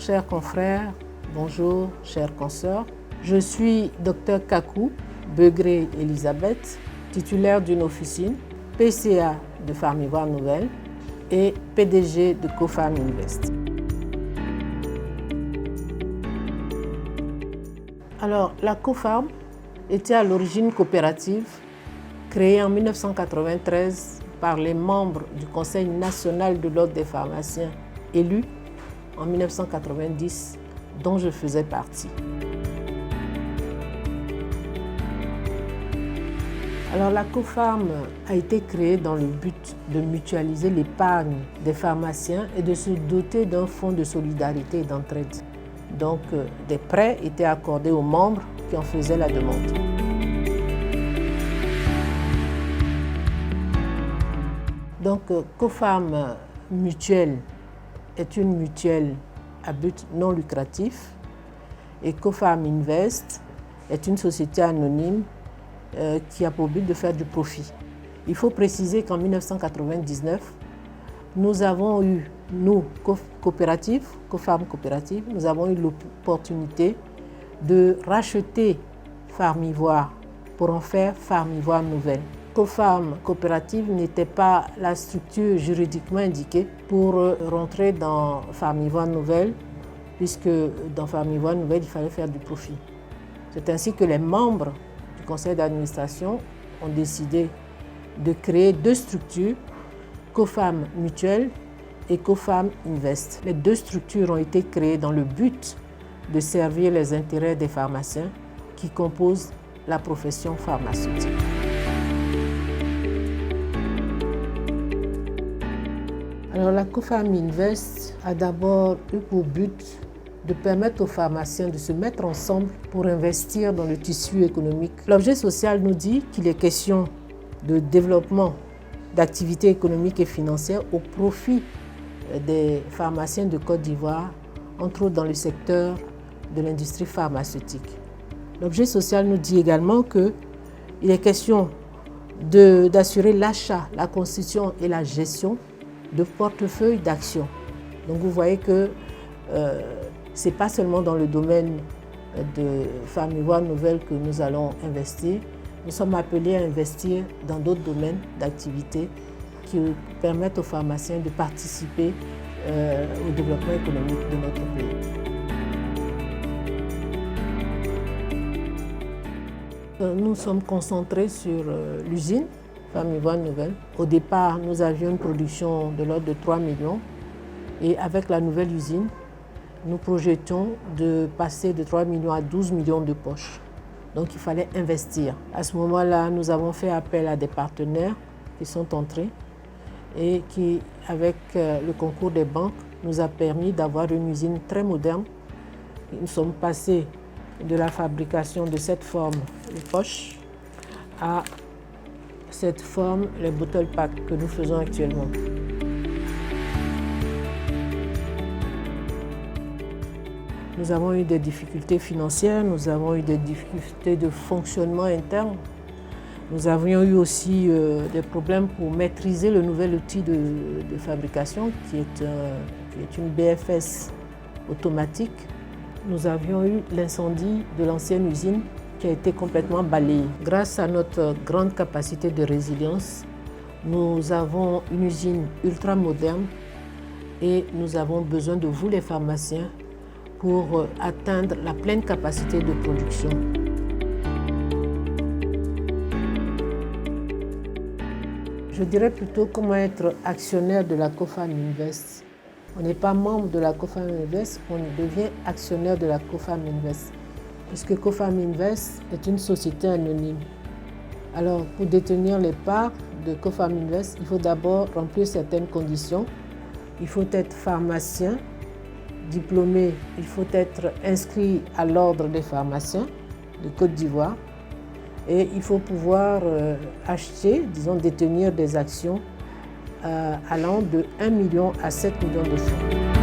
chers confrères, bonjour, chères consoeurs. Je suis Dr Kakou Begré Elisabeth, titulaire d'une officine, PCA de Farm Ivoire Nouvelle et PDG de CoFarm Invest. Alors, la CoFarm était à l'origine coopérative, créée en 1993 par les membres du Conseil national de l'Ordre des pharmaciens élus en 1990, dont je faisais partie. Alors, la CoFarm a été créée dans le but de mutualiser l'épargne des pharmaciens et de se doter d'un fonds de solidarité et d'entraide. Donc, des prêts étaient accordés aux membres qui en faisaient la demande. Donc, CoFarm Mutuelle est une mutuelle à but non lucratif et CoFarm Invest est une société anonyme qui a pour but de faire du profit. Il faut préciser qu'en 1999, nous avons eu, nous, coopérative, CoFarm Coopérative, nous avons eu l'opportunité de racheter Farm Ivoire pour en faire Farm Ivoire Nouvelle. CoFarm Coopérative n'était pas la structure juridiquement indiquée pour rentrer dans Farm Ivoire Nouvelle, puisque dans Farm Ivoire Nouvelle, il fallait faire du profit. C'est ainsi que les membres du conseil d'administration ont décidé de créer deux structures, CoFarm Mutuelle et CoFarm Invest. Les deux structures ont été créées dans le but de servir les intérêts des pharmaciens qui composent la profession pharmaceutique. Alors, la CoFarm Invest a d'abord eu pour but de permettre aux pharmaciens de se mettre ensemble pour investir dans le tissu économique. L'objet social nous dit qu'il est question de développement d'activités économiques et financières au profit des pharmaciens de Côte d'Ivoire, entre autres dans le secteur de l'industrie pharmaceutique. L'objet social nous dit également qu'il est question d'assurer l'achat, la constitution et la gestion de portefeuilles d'actions. Donc vous voyez que ce n'est pas seulement dans le domaine de Farm Ivoire Nouvelle que nous allons investir. Nous sommes appelés à investir dans d'autres domaines d'activité qui permettent aux pharmaciens de participer au développement économique de notre pays. Nous sommes concentrés sur l'usine Farm Ivoire Nouvelle. Au départ, nous avions une production de l'ordre de 3 millions et avec la nouvelle usine, nous projetons de passer de 3 millions à 12 millions de poches. Donc il fallait investir. À ce moment-là, nous avons fait appel à des partenaires qui sont entrés et qui, avec le concours des banques, nous a permis d'avoir une usine très moderne. Nous sommes passés de la fabrication de cette forme, les poches, à cette forme, les bottle packs que nous faisons actuellement. Nous avons eu des difficultés financières, nous avons eu des difficultés de fonctionnement interne. Nous avions eu aussi des problèmes pour maîtriser le nouvel outil de fabrication qui est une BFS automatique. Nous avions eu l'incendie de l'ancienne usine qui a été complètement balayée. Grâce à notre grande capacité de résilience, nous avons une usine ultra moderne et nous avons besoin de vous les pharmaciens pour atteindre la pleine capacité de production. Je dirais plutôt comment être actionnaire de la CoFarm Invest. On n'est pas membre de la CoFarm Invest, on devient actionnaire de la CoFarm Invest. Puisque CoFarm Invest est une société anonyme. Alors, pour détenir les parts de CoFarm Invest, il faut d'abord remplir certaines conditions. Il faut être pharmacien, diplômé, il faut être inscrit à l'ordre des pharmaciens de Côte d'Ivoire et il faut pouvoir acheter, disons détenir des actions allant de 1 million à 7 millions de francs.